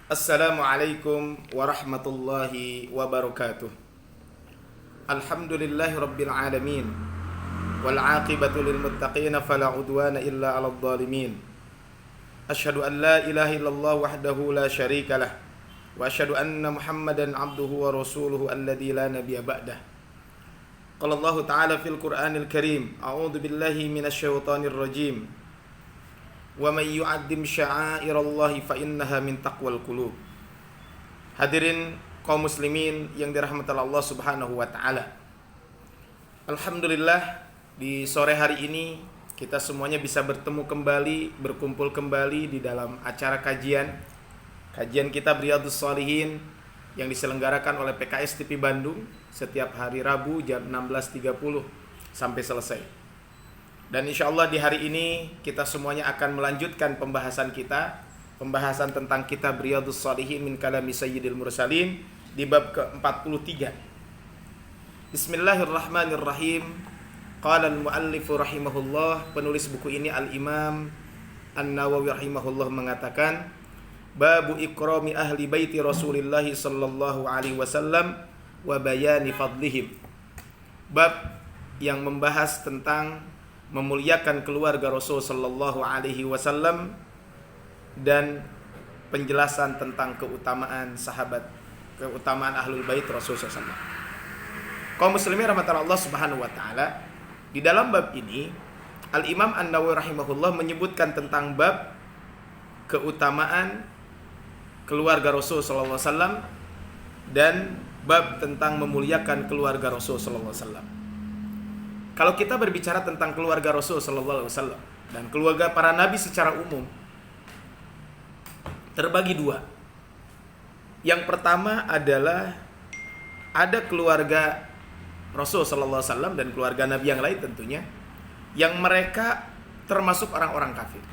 Assalamualaikum warahmatullahi wabarakatuh. Alhamdulillahi rabbil alamin. Wal aqibatu lil muttaqin fala udwana illa 'alal zalimin. Asyhadu an la ilaha illallah wahdahu la syarika lah. Wa asyhadu anna Muhammadan 'abduhu wa rasuluhu alladzi la nabiyya ba'dah. Qala Allah ta'ala fil Qur'anil Karim, a'udzu billahi minasy syaithanir rajim. Wa may yu'azzim sya'airallahi fa innaha min taqwal qulub. Hadirin kaum muslimin yang dirahmati Allah Subhanahu wa taala. Alhamdulillah di sore hari ini kita semuanya bisa bertemu kembali, berkumpul kembali di dalam acara kajian kitab Riyadhus Shalihin yang diselenggarakan oleh PKS TV Bandung setiap hari Rabu jam 16.30 sampai selesai. Dan insya Allah di hari ini kita semuanya akan melanjutkan pembahasan tentang kitab Riyadhus Shalihin min kalami Sayyidil Mursalin di bab ke-43. Bismillahirrahmanirrahim. Qala al-muallif rahimahullah, penulis buku ini Al-Imam An-Nawawi rahimahullah mengatakan, babu ikrami ahli baiti Rasulillah sallallahu alaihi wasallam wa bayani fadlihim. Bab yang membahas tentang memuliakan keluarga Rasul sallallahu alaihi wasallam dan penjelasan tentang keutamaan ahlul bait Rasul sallallahu alaihi wasallam. Kaum muslimin rahmatan Allah Subhanahu wa taala, di dalam bab ini Al-Imam An-Nawawi rahimahullah menyebutkan tentang bab keutamaan keluarga Rasul sallallahu alaihi wasallam dan bab tentang memuliakan keluarga Rasul sallallahu alaihi wasallam. Kalau kita berbicara tentang keluarga Rasul sallallahu alaihi wasallam dan keluarga para nabi secara umum, terbagi dua. Yang pertama adalah ada keluarga Rasul sallallahu alaihi wasallam dan keluarga nabi yang lain tentunya, yang mereka termasuk orang-orang kafir.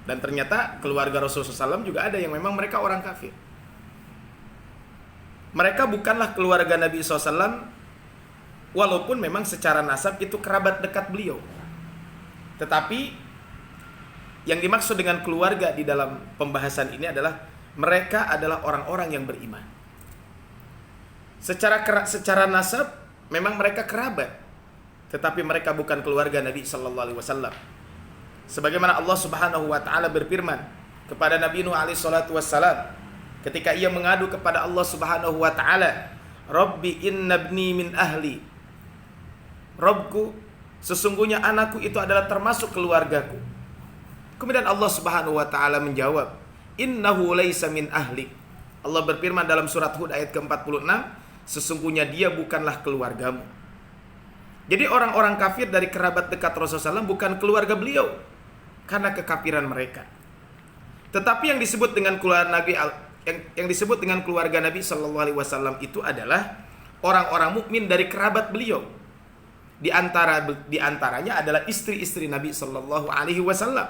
Dan ternyata keluarga Rasul sallallahu alaihi wasallam juga ada yang memang mereka orang kafir. Mereka bukanlah keluarga Nabi SAW, walaupun memang secara nasab itu kerabat dekat beliau. Tetapi yang dimaksud dengan keluarga di dalam pembahasan ini adalah mereka adalah orang-orang yang beriman. Secara nasab memang mereka kerabat, tetapi mereka bukan keluarga Nabi sallallahu alaihi wasallam. Sebagaimana Allah Subhanahu wa taala berfirman kepada Nabi Nuh alaihi salatu wassalam ketika ia mengadu kepada Allah Subhanahu wa taala, "Rabbi inna ibni min ahli." Rabbku, sesungguhnya anakku itu adalah termasuk keluargaku. Kemudian Allah Subhanahu wa taala menjawab, "Innahu laisa min ahli." Allah berfirman dalam surat Hud ayat ke-46, sesungguhnya dia bukanlah keluargamu. Jadi orang-orang kafir dari kerabat dekat Rasulullah SAW bukan keluarga beliau karena kekafiran mereka. Tetapi yang disebut dengan keluarga Nabi yang disebut dengan keluarga Nabi sallallahu alaihi wasallam itu adalah orang-orang mukmin dari kerabat beliau. Di antaranya adalah istri-istri Nabi sallallahu alaihi wasallam.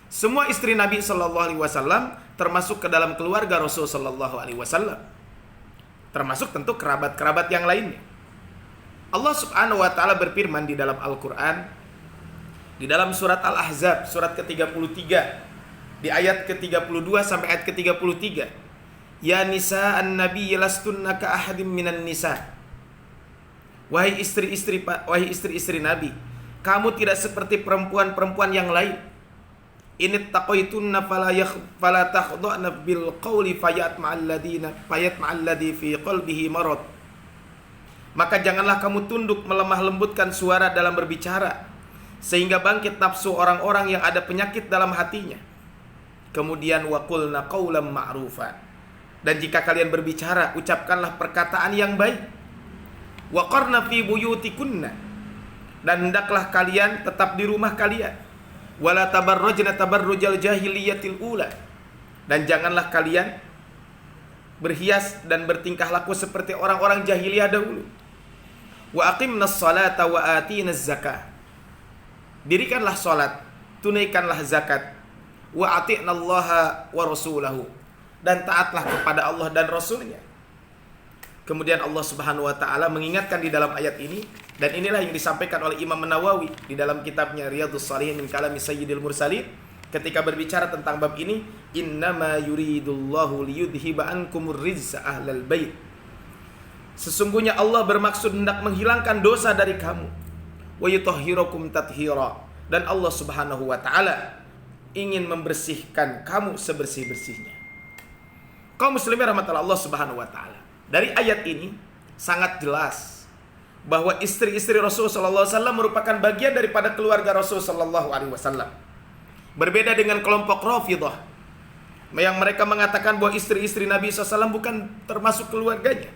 Semua istri Nabi sallallahu alaihi wasallam termasuk ke dalam keluarga Rasul sallallahu alaihi wasallam. Termasuk tentu kerabat-kerabat yang lainnya. Allah Subhanahu wa taala berfirman di dalam Al-Qur'an di dalam surat Al-Ahzab surat ke-33 di ayat ke-32 sampai ayat ke-33. Ya nisa'an nabiy lastunna ka ahadim minan nisa'. Wahai istri-istri Nabi, kamu tidak seperti perempuan-perempuan yang lain. Ini taqaitunna fala takhdha'na bil qawli fayatma'al ladzi fi qalbihi marad. Maka janganlah kamu tunduk melemah lembutkan suara dalam berbicara, sehingga bangkit nafsu orang-orang yang ada penyakit dalam hatinya. Kemudian waqulna qawlan ma'rufa. Dan jika kalian berbicara, ucapkanlah perkataan yang baik. Waqarna fi buyutikunna, dan hendaklah kalian tetap di rumah kalian. Wala tabarrujna tabarrujal jahiliyatil ula, dan janganlah kalian berhias dan bertingkah laku seperti orang-orang jahiliyah dahulu. Wa aqimnas salata wa atinaz zakah, dirikanlah salat, tunaikanlah zakat. Wa ati'nallaha wa rasulahu, dan taatlah kepada Allah dan Rasulnya. Kemudian Allah Subhanahu wa taala mengingatkan di dalam ayat ini, dan inilah yang disampaikan oleh Imam Nawawi di dalam kitabnya Riyadhus Shalihin min kalami Sayyidil Mursalin ketika berbicara tentang bab ini, innama yuridullahu liyudhiba ankumur rijsa ahlal bait. Sesungguhnya Allah bermaksud hendak menghilangkan dosa dari kamu. Wa yutahhirakum tathira. Dan Allah Subhanahu wa taala ingin membersihkan kamu sebersih-bersihnya. Kaum muslimin rahmatullah Allah Subhanahu wa taala. Dari ayat ini sangat jelas bahwa istri-istri Rasul sallallahu alaihi wasallam merupakan bagian daripada keluarga Rasul sallallahu alaihi wasallam. Berbeda dengan kelompok Rafidhah yang mereka mengatakan bahwa istri-istri Nabi SAW bukan termasuk keluarganya.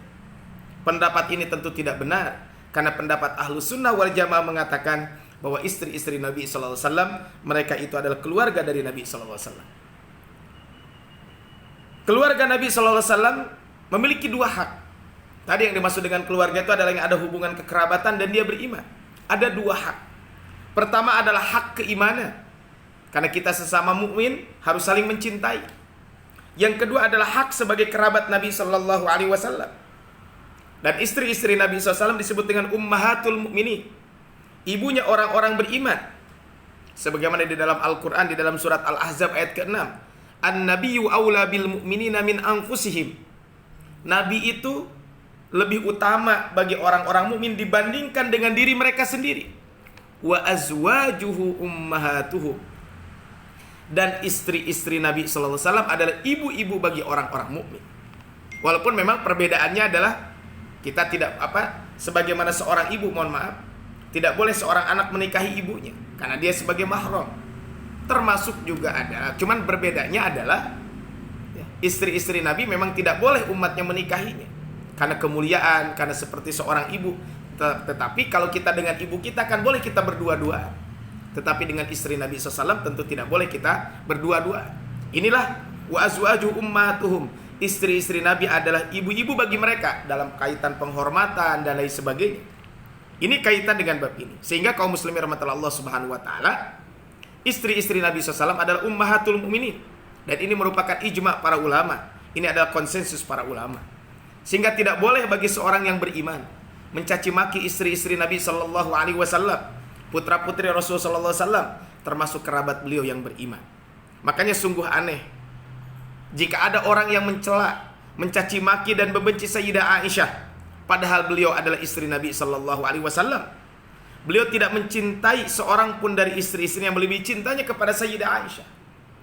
Pendapat ini tentu tidak benar, karena pendapat Ahlus Sunnah wal Jamaah mengatakan bahwa istri-istri Nabi SAW mereka itu adalah keluarga dari Nabi SAW. Keluarga Nabi SAW memiliki dua hak. Tadi yang dimaksud dengan keluarga itu adalah yang ada hubungan kekerabatan dan dia beriman. Ada dua hak. Pertama adalah hak keimanan, karena kita sesama mukmin harus saling mencintai. Yang kedua adalah hak sebagai kerabat Nabi Sallallahu Alaihi Wasallam. Dan istri-istri Nabi SAW disebut dengan ummahatul mu'minin, ibunya orang-orang beriman. Sebagaimana di dalam Al-Quran, di dalam surat Al-Ahzab ayat ke-6, An-nabiyyu awla bil mu'minina min anfusihim. Nabi itu lebih utama bagi orang-orang mukmin dibandingkan dengan diri mereka sendiri. Wa azwajuhu ummahatuhum. Dan istri-istri Nabi SAW adalah ibu-ibu bagi orang-orang mukmin. Walaupun memang perbedaannya adalah kita tidak sebagaimana seorang ibu, mohon maaf, tidak boleh seorang anak menikahi ibunya karena dia sebagai mahram. Termasuk juga ada, cuman berbedanya adalah istri-istri Nabi memang tidak boleh umatnya menikahinya karena kemuliaan, karena seperti seorang ibu. Tetapi kalau kita dengan ibu kita kan boleh kita berdua-dua. Tetapi dengan istri Nabi SAW tentu tidak boleh kita berdua-dua. Inilah wa azwaju ummatuhum. Istri-istri Nabi adalah ibu-ibu bagi mereka dalam kaitan penghormatan dan lain sebagainya. Ini kaitan dengan bab ini. Sehingga kaum muslimin rahmatullah Allah Subhanahu wa taala, istri-istri Nabi SAW adalah ummahatul mu'minin. Dan ini merupakan ijma' para ulama. Ini adalah konsensus para ulama. Sehingga tidak boleh bagi seorang yang beriman mencaci maki istri-istri Nabi sallallahu alaihi wasallam, putra-putri Rasul sallallahu alaihi wasallam, termasuk kerabat beliau yang beriman. Makanya sungguh aneh jika ada orang yang mencela, mencaci maki dan membenci Sayyidah Aisyah, padahal beliau adalah istri Nabi sallallahu alaihi wasallam. Beliau tidak mencintai seorang pun dari istri-istri yang melebihi cintanya kepada Sayyidah Aisyah.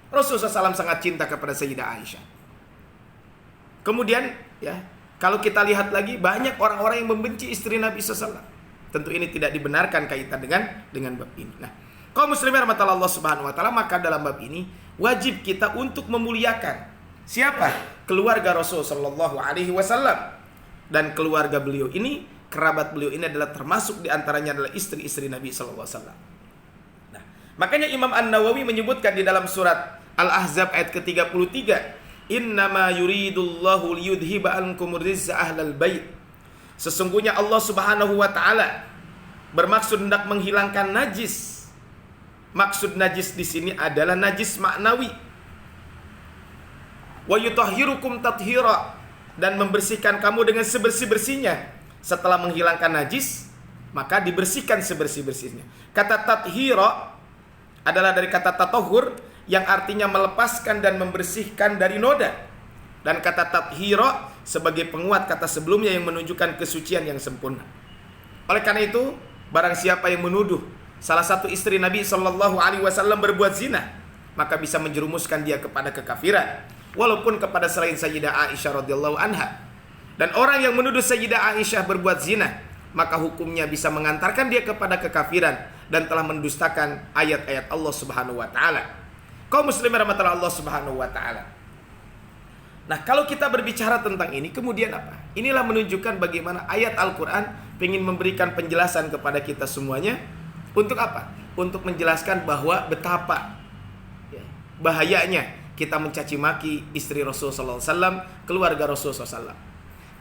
Rasulullah SAW sangat cinta kepada Sayyidah Aisyah. Kemudian kalau kita lihat lagi, banyak orang-orang yang membenci istri Nabi SAW. Tentu ini tidak dibenarkan kaitan dengan bab ini. Nah, kaum muslimin rahmatullah Allah Subhanahu wa taala, maka dalam bab ini wajib kita untuk memuliakan siapa? Keluarga Rasul sallallahu alaihi wasallam. Dan keluarga beliau ini, kerabat beliau ini adalah termasuk di antaranya adalah istri-istri Nabi sallallahu alaihi wasallam. Nah, makanya Imam An-Nawawi menyebutkan di dalam surat Al-Ahzab ayat ke-33, innama yuridullahu liyudhiba ankumur rizza ahlal bait. Sesungguhnya Allah Subhanahu wa taala bermaksud hendak menghilangkan najis. Maksud najis di sini adalah najis maknawi. Wa yutahhirukum tathira, dan membersihkan kamu dengan sebersih-bersihnya. Setelah menghilangkan najis, maka dibersihkan sebersih-bersihnya. Kata tathira adalah dari kata tatahhur yang artinya melepaskan dan membersihkan dari noda. Dan kata tathira sebagai penguat kata sebelumnya yang menunjukkan kesucian yang sempurna. Oleh karena itu, barang siapa yang menuduh salah satu istri Nabi sallallahu alaihi wasallam berbuat zina, maka bisa menjerumuskan dia kepada kekafiran, walaupun kepada selain Sayyidah Aisyah radhiyallahu anha. Dan orang yang menuduh Sayyidah Aisyah berbuat zina, maka hukumnya bisa mengantarkan dia kepada kekafiran dan telah mendustakan ayat-ayat Allah Subhanahu wa taala. Kaum muslimin rahmatullah Allah Subhanahu wa taala. Nah, kalau kita berbicara tentang ini, kemudian apa? Inilah menunjukkan bagaimana ayat Al-Quran ingin memberikan penjelasan kepada kita semuanya. Untuk apa? Untuk menjelaskan bahwa betapa bahayanya kita mencaci maki istri Rasul sallallahu alaihi wasallam, keluarga Rasul sallallahu alaihi wasallam.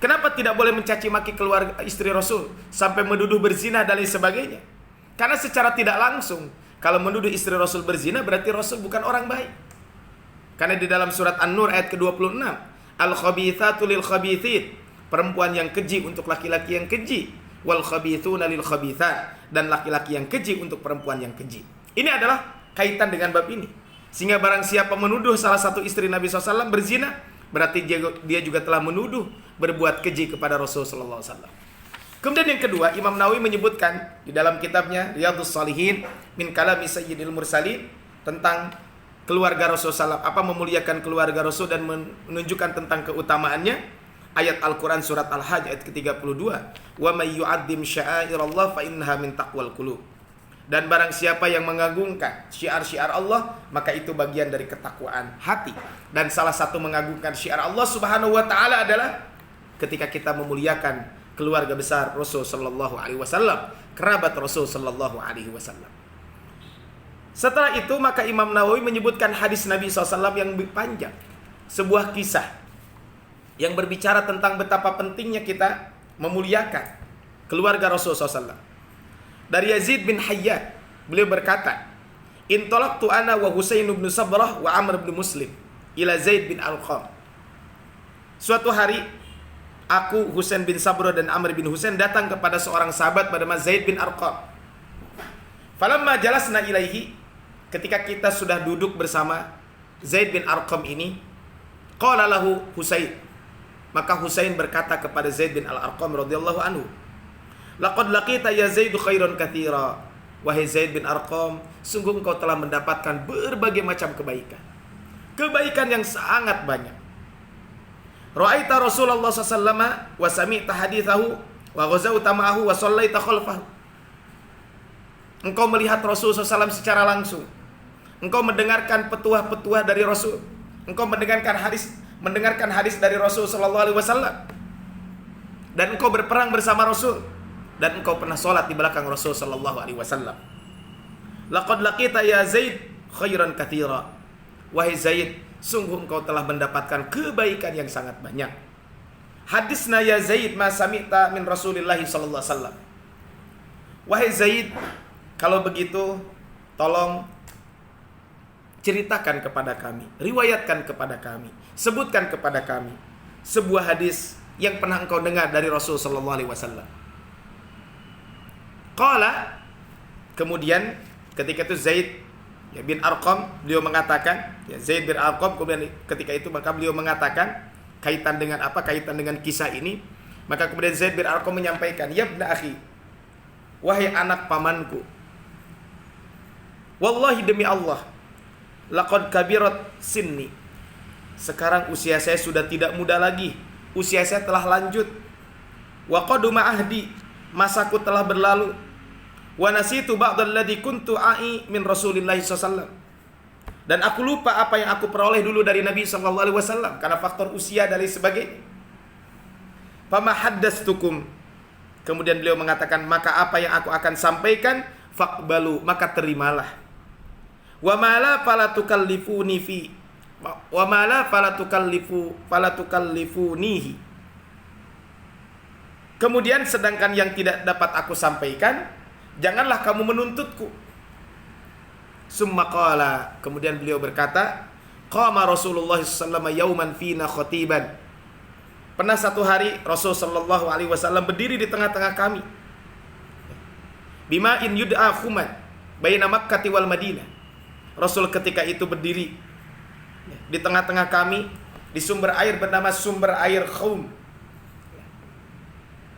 Kenapa tidak boleh mencaci maki keluarga istri Rasul sampai menuduh berzina dan lain sebagainya? Karena secara tidak langsung, kalau menuduh istri Rasul berzina berarti Rasul bukan orang baik. Karena di dalam surat An-Nur ayat ke-26, al-khabithatu lil khabithin, perempuan yang keji untuk laki-laki yang keji, wal khabithuna lil khabithat, dan laki-laki yang keji untuk perempuan yang keji. Ini adalah kaitan dengan bab ini. Sehingga barang siapa menuduh salah satu istri Nabi SAW berzina, berarti dia juga telah menuduh berbuat keji kepada Rasulullah SAW. Kemudian yang kedua, Imam Nawawi menyebutkan di dalam kitabnya Riyadhus Shalihin min kalami Sayyidil Mursalin tentang keluarga Rasulullah SAW, apa memuliakan keluarga Rasul dan menunjukkan tentang keutamaannya. Ayat Al-Quran surat Al-Hajj ayat ke-32, wa may yu'azzim sya'airallah fa innaha min taqwal qulub. Dan barang siapa yang mengagungkan syiar-syiar Allah, maka itu bagian dari ketakwaan hati. Dan salah satu mengagungkan syiar Allah Subhanahu wa taala adalah ketika kita memuliakan keluarga besar Rasul sallallahu alaihi wasallam, kerabat Rasul sallallahu alaihi wasallam. Setelah itu maka Imam Nawawi menyebutkan hadis Nabi SAW yang panjang, sebuah kisah yang berbicara tentang betapa pentingnya kita memuliakan keluarga Rasul SAW. Dari Yazid bin Hayyan, beliau berkata, "Intalaqtu ana wa Husain bin Sabrah wa Amr bin Muslim ila Zaid bin Arqam." Suatu hari aku, Husain bin Sabrah dan Amr bin Husain datang kepada seorang sahabat bernama Zaid bin Arqam. Falamma jalasna ilaihi, ketika kita sudah duduk bersama Zaid bin Arqam ini, qala lahu Husain, maka Husain berkata kepada Zaid bin Al-Arqam radhiyallahu anhu, "Laqad laqita ya Zaid khairan katsira." Wahai Zaid bin Arqam, sungguh engkau telah mendapatkan berbagai macam kebaikan. Kebaikan yang sangat banyak. Ra'aita Rasulullah sallallahu wa sami'ta hadithahu wa ghazawta ma'ahu wa shallaita khalfahu. Engkau melihat Rasul SAW secara langsung. Engkau mendengarkan petuah-petuah dari Rasul. Engkau mendengarkan hadis dari Rasul sallallahu alaihi wasallam. Dan engkau berperang bersama Rasul. Dan engkau pernah sholat di belakang Rasul sallallahu alaihi wasallam. Laqad laqita ya Zaid khairan katsira. Wahai Zaid, sungguh engkau telah mendapatkan kebaikan yang sangat banyak. Hadisna ya Zaid ma sami'ta min Rasulillah sallallahu alaihi wasallam. Wahai Zaid, kalau begitu tolong ceritakan kepada kami, riwayatkan kepada kami, sebutkan kepada kami sebuah hadis yang pernah engkau dengar dari Rasul sallallahu alaihi wasallam. Qala, kemudian ketika itu Zaid bin Arqam, beliau mengatakan, ya Zaid bin Arqam, kemudian ketika itu maka beliau mengatakan kaitan dengan apa? Kaitan dengan kisah ini. Maka kemudian Zaid bin Arqam menyampaikan, "Ya ibna akhi, wahai anak pamanku, wallahi demi Allah, laqad kabirat sinni." Sekarang usia saya sudah tidak muda lagi. Usia saya telah lanjut. Wa qaduma ahdi, masaku telah berlalu. Wa nasitu ba'dalladzi kuntu a'i min Rasulillah sallallahu. Dan aku lupa apa yang aku peroleh dulu dari Nabi sallallahu alaihi wasallam karena faktor usia dan lain sebagainya. Fama haddastukum, kemudian beliau mengatakan, maka apa yang aku akan sampaikan faqbalu, maka terimalah. Wa ma la fala tukallifuni fi wa ma la fala tukallifunihi. Kemudian sedangkan yang tidak dapat aku sampaikan, janganlah kamu menuntutku. Summa qala, kemudian beliau berkata, qama Rasulullah sallallahu alaihi wasallam yauman fina khatiban. Pernah satu hari Rasul sallallahu alaihi wasallam berdiri di tengah-tengah kami. Bima in yud'a khuman baina Makkah wal Madinah. Rasul ketika itu berdiri di tengah-tengah kami di sumber air bernama sumber air Khum.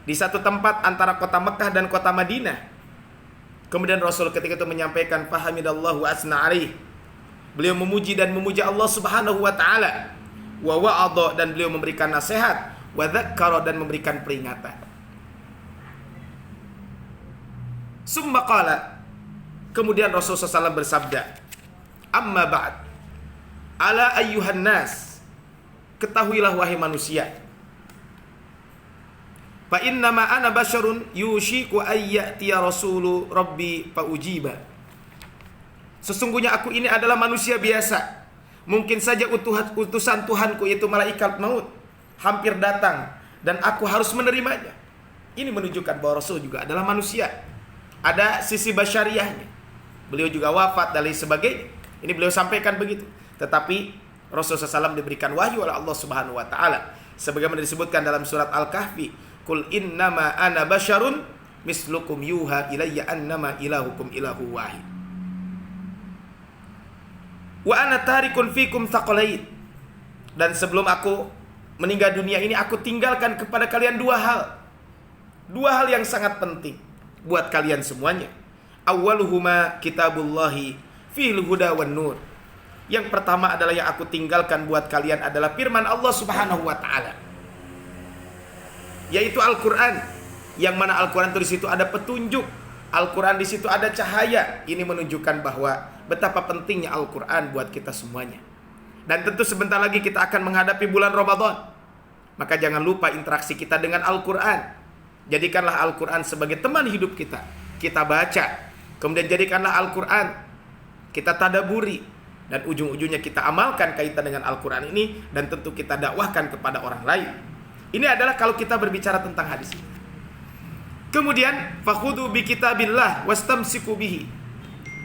Di satu tempat antara kota Mekah dan kota Madinah. Kemudian Rasul ketika itu menyampaikan fahamidallahu wa asna alaih. Beliau memuji dan memuja Allah Subhanahu wa taala. Wa wa'adha, dan beliau memberikan nasihat, wa dzakkara, dan memberikan peringatan. Summa qala, kemudian Rasul SAW bersabda, amma ba'd, ala ayyuhan nas, ketahuilah wahai manusia, fa innama ana basyarun yushiku ayyatiya rasulu rabbi fa ujiba. Sesungguhnya aku ini adalah manusia biasa. Mungkin saja utusan Tuhanku yaitu malaikat maut hampir datang dan aku harus menerimanya. Ini menunjukkan bahwa Rasul juga adalah manusia. Ada sisi basyariahnya. Beliau juga wafat dan lain sebagainya. Ini beliau sampaikan begitu. Tetapi Rasulullah SAW diberikan wahyu oleh Allah Subhanahu wa taala. Sebagaimana disebutkan dalam surat Al-Kahfi, "Qul innama ana basyarun mislukum yuha ilayya annama ilahukum ilahu wahid." Wa ana tarikun fikum tsaqalain. Dan sebelum aku meninggal dunia ini, aku tinggalkan kepada kalian dua hal. Dua hal yang sangat penting buat kalian semuanya. Awwaluhuma kitabullahi fil huda wan nur. Yang pertama adalah yang aku tinggalkan buat kalian adalah firman Allah Subhanahu wa taala, yaitu Al-Qur'an. Yang mana Al-Qur'an itu di situ ada petunjuk, Al-Qur'an di situ ada cahaya. Ini menunjukkan bahwa betapa pentingnya Al-Qur'an buat kita semuanya. Dan tentu sebentar lagi kita akan menghadapi bulan Ramadan. Maka jangan lupa interaksi kita dengan Al-Qur'an. Jadikanlah Al-Qur'an sebagai teman hidup kita. Kita baca, kemudian jadikanlah Al-Qur'an kita tadaburi, dan ujung-ujungnya kita amalkan kaitan dengan Al-Quran ini, dan tentu kita dakwahkan kepada orang lain. Ini adalah kalau kita berbicara tentang hadis ini. Kemudian fakhudhu bi kitabillah wastamsiku bihi.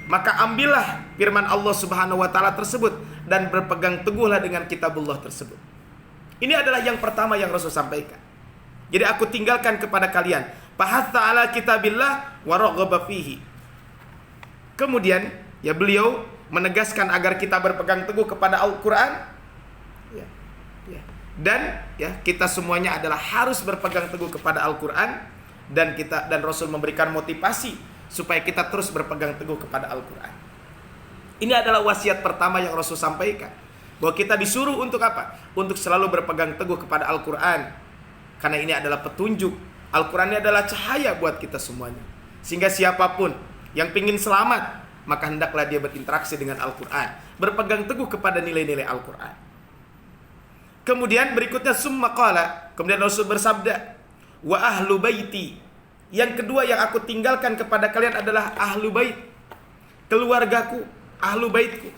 Maka ambillah firman Allah Subhanahu wa taala tersebut dan berpegang teguhlah dengan kitabullah tersebut. Ini adalah yang pertama yang Rasul sampaikan. Jadi aku tinggalkan kepada kalian fahatha ala kitabillah wa raghaba fihi. Kemudian ya beliau menegaskan agar kita berpegang teguh kepada Al-Quran, dan kita semuanya adalah harus berpegang teguh kepada Al-Quran, dan Rasul memberikan motivasi supaya kita terus berpegang teguh kepada Al-Quran. Ini adalah wasiat pertama yang Rasul sampaikan, bahwa kita disuruh untuk apa? Untuk selalu berpegang teguh kepada Al-Quran, karena ini adalah petunjuk. Al-Quran ini adalah cahaya buat kita semuanya, sehingga siapapun yang ingin selamat, maka hendaklah dia berinteraksi dengan Al-Quran, berpegang teguh kepada nilai-nilai Al-Quran. Kemudian berikutnya summa qala, kemudian Rasul bersabda, wa ahlu baiti. Yang kedua yang aku tinggalkan kepada kalian adalah ahlu bait, keluargaku, ahlu baitku.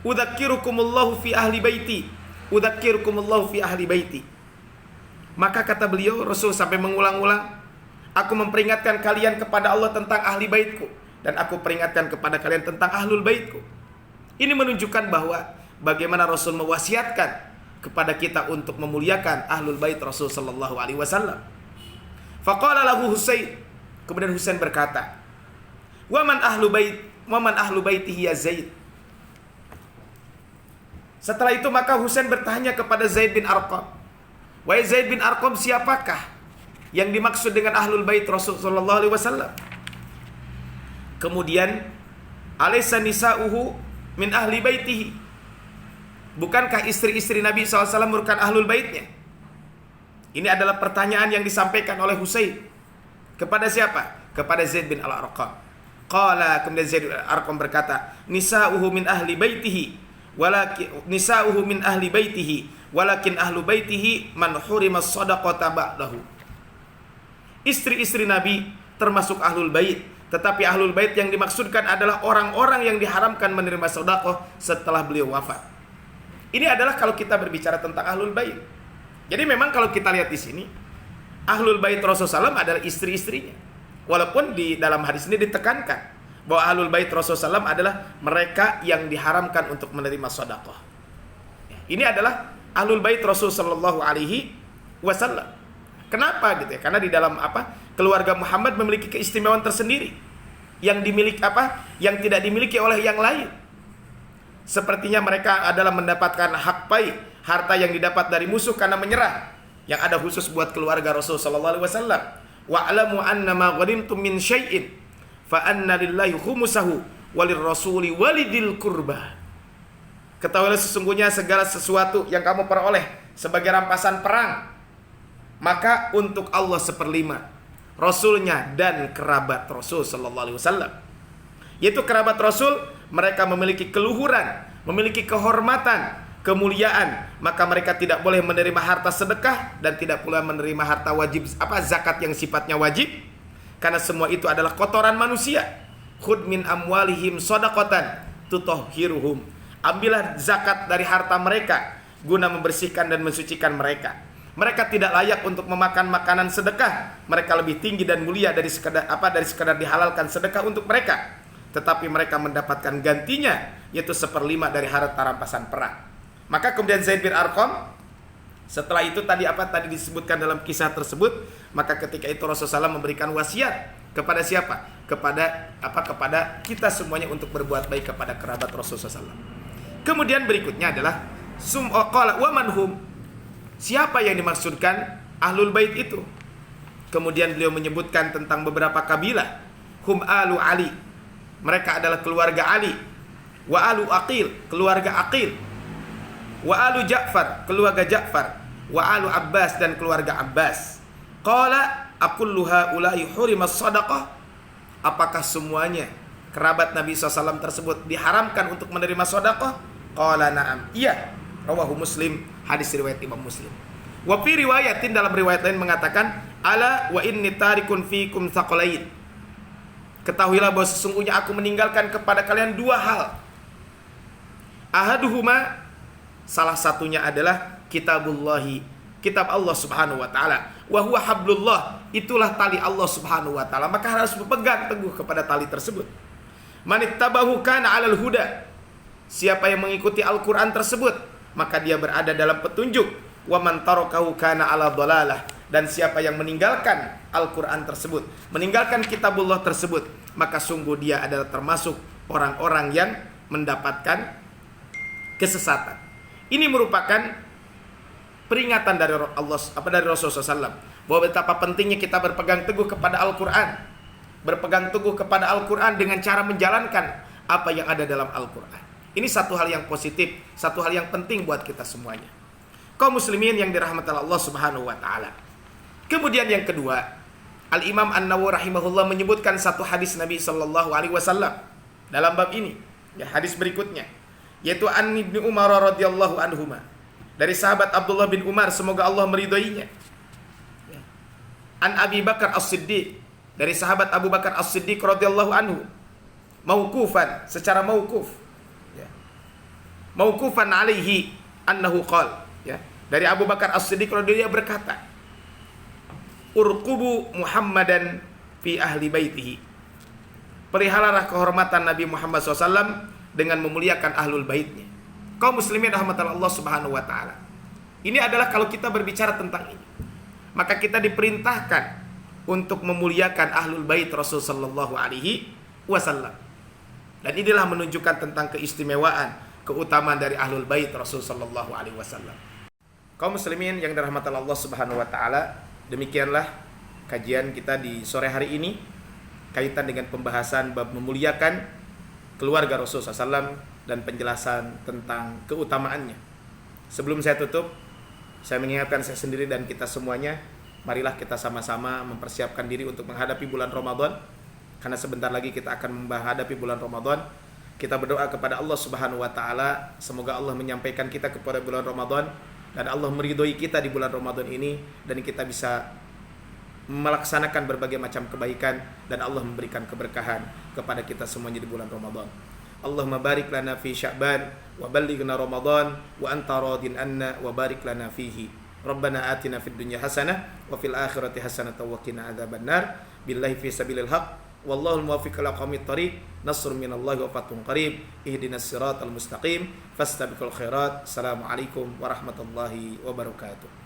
Udzakirukumullahu fi ahli baiti, udzakirukumullahu fi ahli baiti. Maka kata beliau, Rasul sampai mengulang-ulang, aku memperingatkan kalian kepada Allah tentang ahli baitku, dan aku peringatkan kepada kalian tentang ahlul baitku. Ini menunjukkan bahwa bagaimana Rasul mewasiatkan kepada kita untuk memuliakan ahlul bait Rasul sallallahu alaihi wasallam. Faqala lahu Husain, kemudian Husain berkata, "Wa man ahlu baitihi ya Zaid?" Setelah itu maka Husain bertanya kepada Zaid bin Arqam, "Wahai Zaid bin Arqam, siapakah yang dimaksud dengan ahlul bait Rasul sallallahu alaihi wasallam?" Kemudian, alaysa nisa'uhu min ahli baitihi? Bukankah istri-istri Nabi SAW merupakan ahlul baitnya? Ini adalah pertanyaan yang disampaikan oleh Husain. Kepada siapa? Kepada Zaid bin Al-Arqam. Qala, kemudian Zaid bin Al-Arqam berkata, nisa'uhu min ahli baitihi, nisa'uhu min ahli baitihi, walakin ahlu baitihi man hurima sadaqata ba'dahu. Istri-istri Nabi termasuk ahlul bait, tetapi ahlul bait yang dimaksudkan adalah orang-orang yang diharamkan menerima sedekah setelah beliau wafat. Ini adalah kalau kita berbicara tentang ahlul bait. Jadi memang kalau kita lihat di sini, ahlul bait Rasulullah SAW adalah istri-istrinya. Walaupun di dalam hadis ini ditekankan bahwa ahlul bait Rasulullah SAW adalah mereka yang diharamkan untuk menerima sedekah. Ini adalah ahlul bait Rasulullah SAW. Kenapa gitu ya? Karena di dalam keluarga Muhammad memiliki keistimewaan tersendiri yang dimiliki yang tidak dimiliki oleh yang lain. Sepertinya mereka adalah mendapatkan hak pai, harta yang didapat dari musuh karena menyerah, yang ada khusus buat keluarga Rasul sallallahu alaihi wasallam. Wa'lamu anna ma ghanimtum min syai'in fa anna lillahi khumsahu walirrasuli walidil qurba. Ketahuilah sesungguhnya segala sesuatu yang kamu peroleh sebagai rampasan perang, maka untuk Allah 1/5, Rasulnya dan kerabat Rasul sallallahu alaihi wasallam. Yaitu kerabat Rasul, mereka memiliki keluhuran, memiliki kehormatan, kemuliaan, maka mereka tidak boleh menerima harta sedekah dan tidak pula menerima harta wajib zakat yang sifatnya wajib, karena semua itu adalah kotoran manusia. Khudh min amwalihim shadaqatan tutahhiruhum. Ambillah zakat dari harta mereka guna membersihkan dan mensucikan mereka. Mereka tidak layak untuk memakan makanan sedekah. Mereka lebih tinggi dan mulia dari sekadar dihalalkan sedekah untuk mereka. Tetapi mereka mendapatkan gantinya, yaitu 1/5 dari harta rampasan perang. Maka kemudian Zaid bin Arqam Setelah itu tadi disebutkan dalam kisah tersebut, maka ketika itu Rasulullah SAW memberikan wasiat kepada siapa? Kepada kita semuanya untuk berbuat baik kepada kerabat Rasulullah SAW. Kemudian berikutnya adalah qala wa manhum. Siapa yang dimaksudkan ahlul bait itu? Kemudian beliau menyebutkan tentang beberapa kabilah. Hum alu Ali. Mereka adalah keluarga Ali. Wa alu Aqil, keluarga Aqil. Wa alu Ja'far, keluarga Ja'far. Wa alu Abbas, dan keluarga Abbas. Qala akullu haula'i hurimas sadaqah. Apakah semuanya kerabat Nabi SAW tersebut diharamkan untuk menerima sedekah? Qala na'am. Iya. Rawahu Muslim, hadis riwayat Imam Muslim. Wa fi riwayatin, dalam riwayat lain mengatakan, ala wa inni tarikun fikum tsaqalain. Ketahuilah bahwa sesungguhnya aku meninggalkan kepada kalian dua hal. Ahaduhuma, salah satunya adalah kitabullahi, kitab Allah Subhanahu wa taala. Wa huwa hablullah, itulah tali Allah Subhanahu wa taala. Maka harus berpegang teguh kepada tali tersebut. Manittabahu kana 'alal huda. Siapa yang mengikuti Al-Qur'an tersebut, maka dia berada dalam petunjuk. Wa man tarakahu kana 'ala dhalalah. Dan siapa yang meninggalkan Al-Qur'an tersebut, meninggalkan kitabullah tersebut, maka sungguh dia adalah termasuk orang-orang yang mendapatkan kesesatan. Ini merupakan peringatan dari Allah, dari Rasulullah SAW, bahwa betapa pentingnya kita berpegang teguh kepada Al-Quran, berpegang teguh kepada Al-Quran dengan cara menjalankan apa yang ada dalam Al-Quran. Ini satu hal yang positif, satu hal yang penting buat kita semuanya, kaum muslimin yang dirahmati Allah Subhanahu wa taala. Kemudian yang kedua, Al-Imam An-Nawawi rahimahullah menyebutkan satu hadis Nabi sallallahu alaihi wasallam dalam bab ini, ya, hadis berikutnya, yaitu An Ibnu Umar radhiyallahu anhuma, dari sahabat Abdullah bin Umar, semoga Allah meridhoinya. An Abi Bakar As-Siddiq, dari sahabat Abu Bakar As-Siddiq radhiyallahu anhu, mauqufan, secara mauquf, ya. Mauqufan alaihi annahu qala, ya. Dari Abu Bakar As-Siddiq radhiyallahu berkata, urqubu Muhammadan fi ahli baitihi. Peliharalah kehormatan Nabi Muhammad SAW dengan memuliakan ahlul baitnya. Kaum muslimin rahmatan Allah Subhanahu wa taala. Ini adalah kalau kita berbicara tentang ini, maka kita diperintahkan untuk memuliakan ahlul bait Rasul sallallahu alaihi wasallam. Dan inilah menunjukkan tentang keistimewaan, keutamaan dari ahlul bait Rasul sallallahu alaihi wasallam. Kaum muslimin yang dirahmati Allah Subhanahu wa taala, demikianlah kajian kita di sore hari ini kaitan dengan pembahasan bab memuliakan keluarga Rasul SAW dan penjelasan tentang keutamaannya. Sebelum saya tutup, saya mengingatkan saya sendiri dan kita semuanya, marilah kita sama-sama mempersiapkan diri untuk menghadapi bulan Ramadan, karena sebentar lagi kita akan menghadapi bulan Ramadan. Kita berdoa kepada Allah Subhanahu wa taala, semoga Allah menyampaikan kita kepada bulan Ramadan dan Allah meridhoi kita di bulan Ramadan ini, dan kita bisa melaksanakan berbagai macam kebaikan dan Allah memberikan keberkahan kepada kita semuanya di bulan Ramadan. Allahumma barik lana fi Sya'ban wa ballighna Ramadan wa anta radin anna wa barik lana fihi. Rabbana atina fid dunya hasanah wa fil akhirati hasanah wa qina adzabannar. Billahi fi sabilil haq. Wallahul muwaffiq ila aqwamit thariq. Nasrun minallahi wa fathun qarib. Ihdinas siratal mustaqim. Fastabiqul khairat. Assalamualaikum warahmatullahi wabarakatuh.